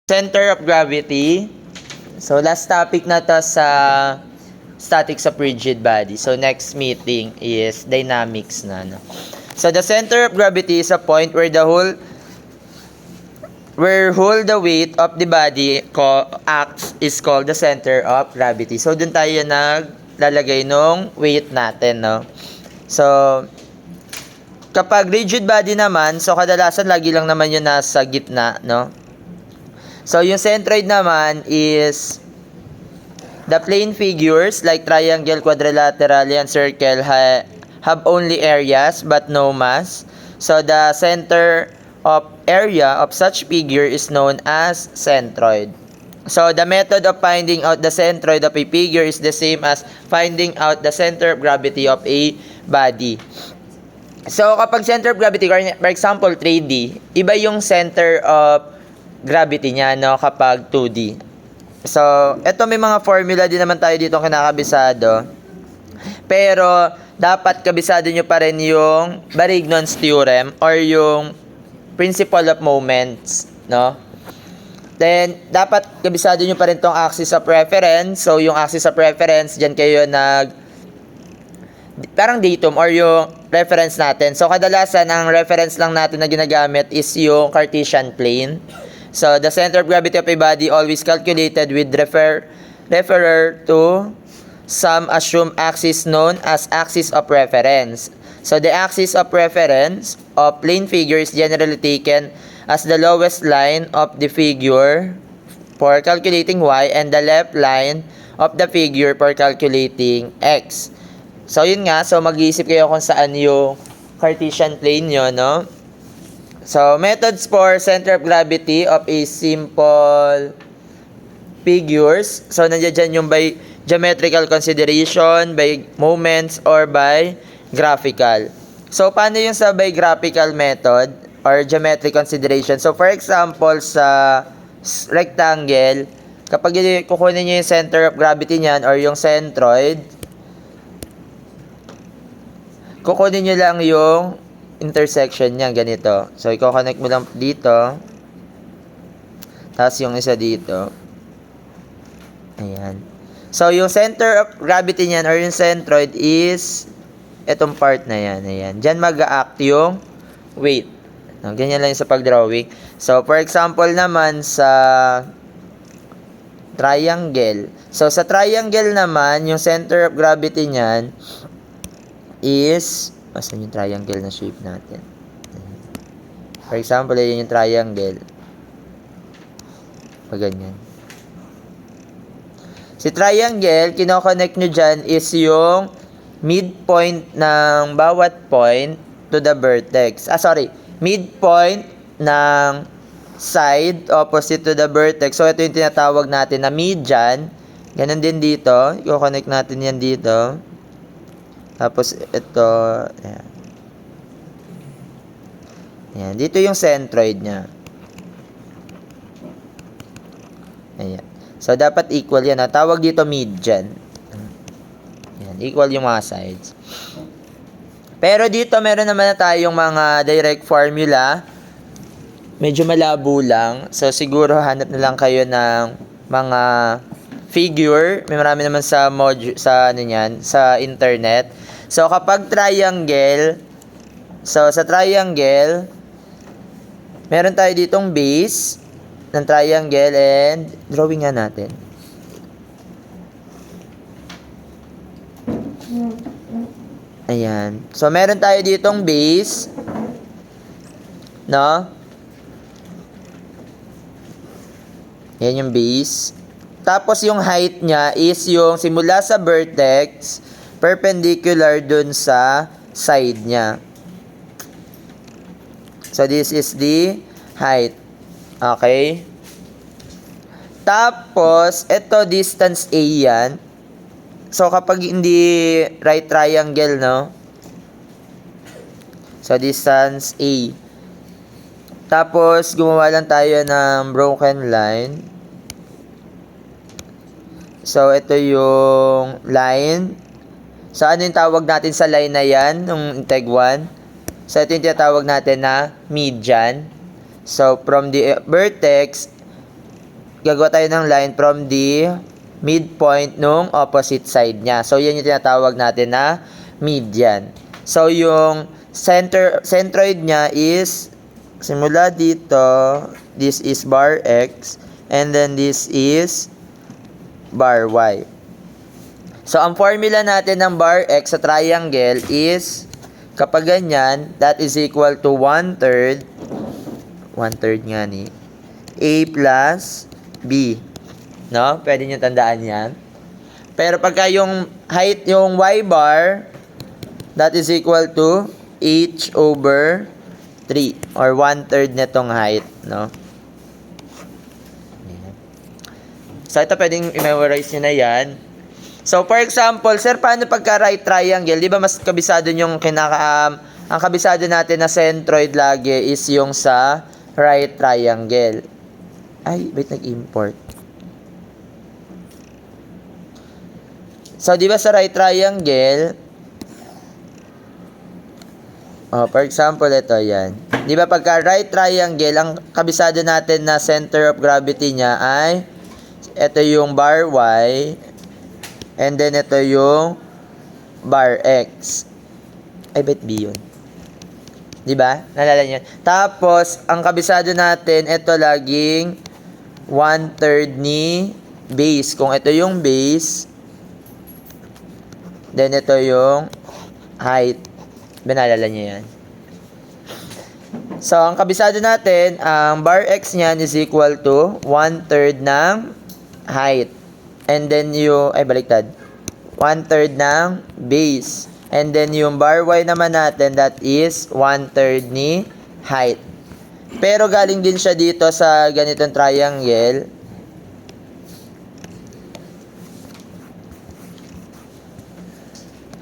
Center of gravity. So, last topic na to sa statics of rigid body. So, next meeting is dynamics na. No? So, the center of gravity is a point where the whole the weight of the body acts is called the center of gravity. So, dun tayo naglalagay nung weight natin, no? So, kapag rigid body naman, so kadalasan lagi lang naman yun nasa gitna, no? So, yung centroid naman is the plane figures like triangle, quadrilateral, and circle have only areas but no mass. So, the center of area of such figure is known as centroid. So, the method of finding out the centroid of a figure is the same as finding out the center of gravity of a body. So, kapag center of gravity, for example, 3D, iba yung center of gravity niya, no, kapag 2D. So, eto may mga formula din naman tayo dito kinakabisado. Pero, dapat kabisado nyo pa rin yung Varignon's theorem or yung principle of moments, no? Then, dapat kabisado nyo pa rin tong axis of reference. So, yung axis of reference, dyan kayo parang datum or yung reference natin. So, kadalasan, ang reference lang natin na ginagamit is yung Cartesian plane. So, the center of gravity of a body always calculated with referer to some assumed axis known as axis of reference. So, the axis of reference of plane figure is generally taken as the lowest line of the figure for calculating y and the left line of the figure for calculating x. So, yun nga. So, mag-iisip kayo kung saan yung Cartesian plane nyo, no? So, methods for center of gravity of a simple figures. So, nandiyan dyan yung by geometrical consideration, by moments, or by graphical. So, paano yung sa by graphical method or geometric consideration? So, for example, sa rectangle, kapag kukunin nyo yung center of gravity niyan or yung centroid, kukunin nyo lang yung intersection niya, ganito. So, i-connect mo lang dito. Tapos, yung isa dito. Ayan. So, yung center of gravity niyan or yung centroid is etong part na yan. Ayan. Diyan mag-a-act yung weight. Ganyan lang yung sa pag-drawing. So, for example naman sa triangle. So, sa triangle naman, yung center of gravity niyan is asan yung triangle na shape natin? For example, yun yung triangle. Pag ganyan. Si triangle, kinoconnect nyo dyan is yung midpoint ng bawat point to the vertex. Midpoint ng side opposite to the vertex. So, ito yung tinatawag natin na median. Ganun din dito. I-connect natin yan dito. Tapos, ito, ayan. Ayan. Dito yung centroid niya. Ayan. So, dapat equal yan. Tawag dito median. Ayan. Equal yung mga sides. Pero dito, meron naman na tayong mga direct formula. Medyo malabo lang. So, siguro hanap na lang kayo ng mga figure. May marami naman sa sa internet. So, kapag triangle, so sa triangle, meron tayo ditong base ng triangle and drawing nga natin. Ayan. So, meron tayo ditong base, no? Ayan yung base. Tapos, yung height niya is yung simula sa vertex, perpendicular dun sa side niya. So, this is the height. Okay? Tapos, ito distance A yan. So, kapag hindi right triangle, no? So, distance A. Tapos, gumawa lang tayo ng broken line. So, ito yung line. So, ano yung tawag natin sa line na yan, nung tag 1? So, ito yung tinatawag natin na median. So, from the vertex, gagawa tayo ng line from the midpoint nung opposite side niya. So, yan yung tinatawag natin na median. So, yung centroid niya is simula dito, this is bar X, and then this is bar Y. So, ang formula natin ng bar X sa triangle is, kapag ganyan, that is equal to 1/3 nga ni, A plus B. No? Pwede nyo tandaan yan. Pero pagka yung height, yung Y bar, that is equal to H over 3 or 1/3 netong height, no? So, ito pwedeng i-memorize nyo na yan. So, for example, sir, paano pagka right triangle? Di ba mas kabisado yung ang kabisado natin na centroid lagi is yung sa right triangle. Ay, wait, nag-import. So, di ba sa right triangle, for example, ito yan. Di ba pagka right triangle, ang kabisado natin na center of gravity niya ay ito yung bar Y, and then ito yung bar X. Ay, bet B yun. Di ba? Nalala niyo? Tapos, ang kabisado natin, ito laging 1/3 ni base. Kung ito yung base, then ito yung height. Binalala niyo yan. So, ang kabisado natin, ang bar X niyan is equal to 1/3 ng height. And then yung, ay baliktad, 1/3 ng base. And then yung bar Y naman natin, that is 1/3 ni height. Pero galing din siya dito sa ganitong triangle.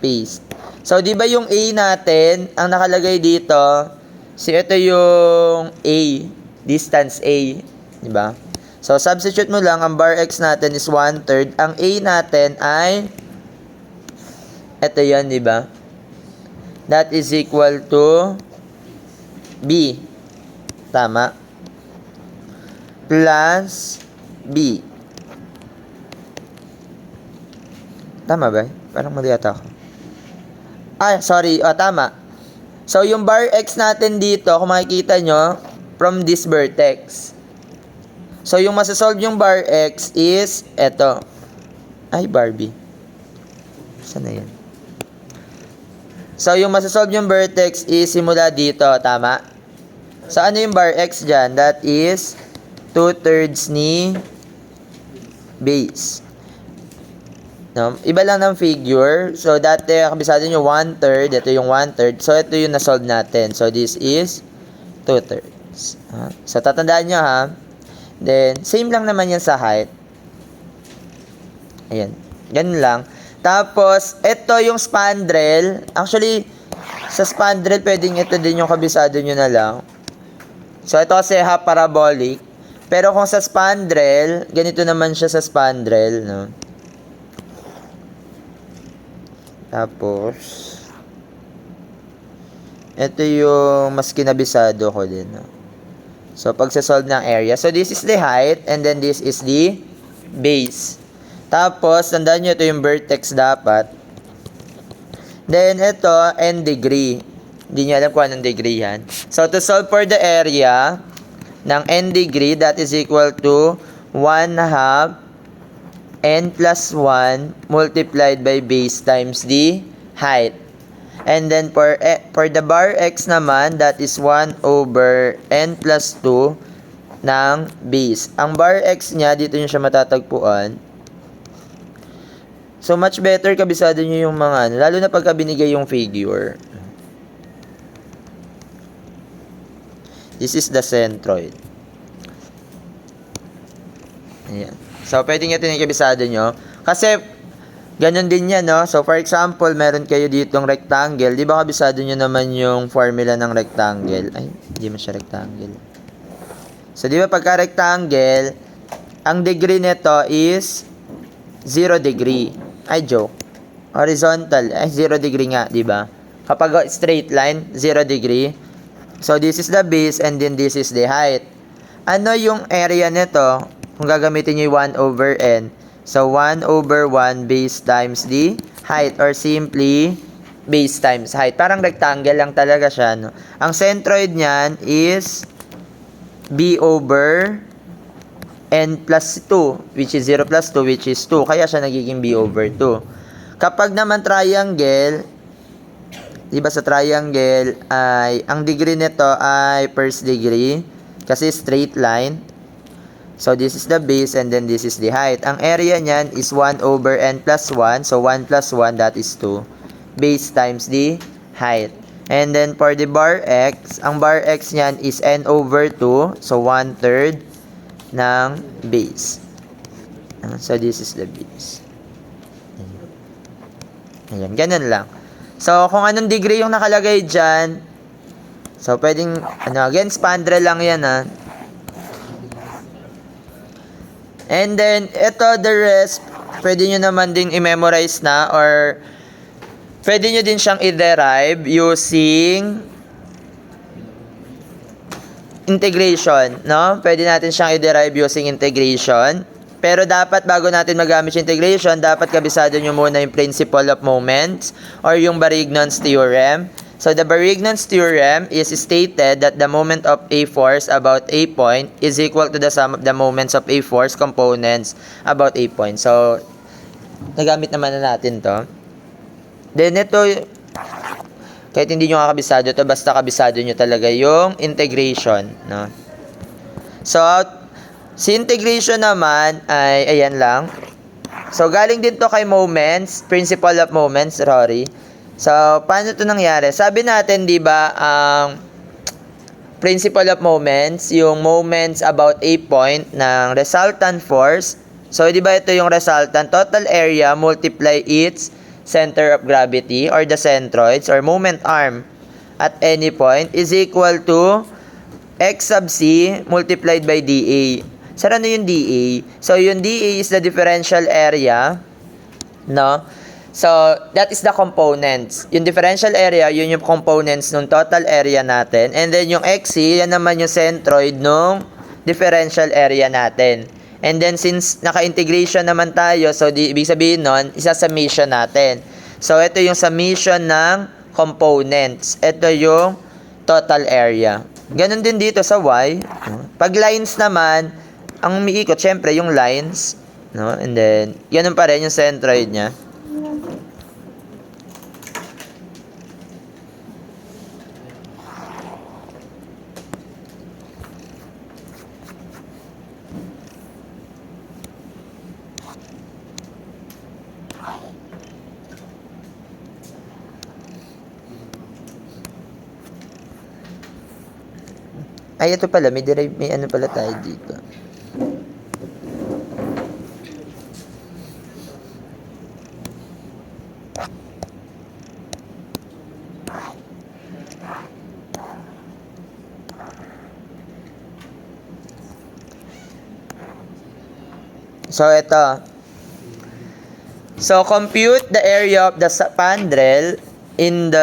Paste. So, di ba yung A natin, ang nakalagay dito, ito yung A, distance A, di ba? So, substitute mo lang, ang bar X natin is 1/3. Ang A natin ay, ito yan, di ba? That is equal to B. Tama. Plus B. Tama ba? Parang mali yata ako. Sorry. Tama. So, yung bar X natin dito, kung makikita nyo, from this vertex. So, yung masasolve yung bar X is eto. Ay, Barbie. Saan na yan? So, yung masasolve yung vertex is simula dito. Tama? So, ano yung bar X dyan? That is 2/3 ni base. No? Iba lang ng figure. So, dati, kabisado nyo 1/3. Ito yung 1/3. So, ito yung nasolve natin. So, this is 2/3. So, tatandaan nyo ha. Then, same lang naman yan sa height. Ayan. Ganun lang. Tapos, ito yung spandrel. Actually, sa spandrel, pwedeng ito din yung kabisado nyo na lang. So, ito kasi half parabolic. Pero kung sa spandrel, ganito naman siya sa spandrel, no? Tapos, ito yung mas kinabisado ko din, no? So, pagsasolve ng area. So, this is the height, and then this is the base. Tapos, tandaan nyo, ito yung vertex dapat. Then, ito, n degree. Hindi nyo alam kung anong degree yan. So, to solve for the area ng n degree, that is equal to 1/2 n plus 1 multiplied by base times the height. And then, for the bar X naman, that is 1/n plus 2 ng base. Ang bar X niya, dito nyo siya matatagpuan. So, much better kabisado nyo yung mga, lalo na pagka binigay yung figure. This is the centroid. Ayan. So, pwede nga ito yung kabisado nyo. Kasi, ganun din yan, no? So, for example, meron kayo ditong rectangle. Di ba kabisado nyo naman yung formula ng rectangle? Ay, hindi man siya rectangle. So, di ba pagka rectangle, ang degree nito is 0 degree. Ay, joke. Horizontal. Ay, 0 degree nga, di ba? Kapag straight line, 0 degree. So, this is the base and then this is the height. Ano yung area nito? kung gagamitin nyo yung 1 over n. So, 1 over 1 base times the height, or simply base times height. Parang rectangle lang talaga siya, no? Ang centroid niyan is b over n plus 2, which is 0 plus 2, which is 2. Kaya siya nagiging b over 2. Kapag naman triangle, diba sa triangle ay, ang degree nito ay first degree, kasi straight line. So, this is the base and then this is the height. Ang area niyan is 1 over n plus 1. So, 1 plus 1, that is 2. Base times the height. And then, for the bar x, ang bar x niyan is n over 2. So, 1/3 ng base. So, this is the base. Ayan, ganun lang. So, kung anong degree yung nakalagay dyan, so, pwedeng, again, spandrel lang yan, ha. And then, ito, the rest, pwede nyo naman din i-memorize na, or pwede nyo din siyang i-derive using integration, no? Pwede natin siyang i-derive using integration. Pero dapat, bago natin magamit yung integration, dapat kabisado nyo muna yung principle of moments or yung Barignon's theorem. So, the Barignon's theorem is stated that the moment of a force about a point is equal to the sum of the moments of a force components about a point. So, nagamit naman na natin to. Then, ito, kahit hindi nyo kakabisado to, basta kabisado nyo talaga yung integration, no? So, si integration naman ay, ayan lang. So, galing din to kay moments, principle of moments, Rory. So, paano ito nangyari? Sabi natin, di ba, ang principle of moments, yung moments about a point ng resultant force. So, di ba ito yung resultant? Total area multiply its center of gravity or the centroids or moment arm at any point is equal to x sub c multiplied by dA. So, ano yung dA? So, yung dA is the differential area, no? So, that is the components. Yung differential area, yun yung components ng total area natin. And then, yung XC, yan naman yung centroid ng differential area natin. And then, since naka-integration naman tayo, so, ibig sabihin nun, isa-summation natin. So, ito yung summation ng components. Ito yung total area. Ganon din dito sa Y. Pag lines naman, ang umiikot, syempre, yung lines. No? And then, ganun pa rin yung centroid niya. Ay, ito pala, may ano pala tayo dito. So, ito. So, compute the area of the spandrel in the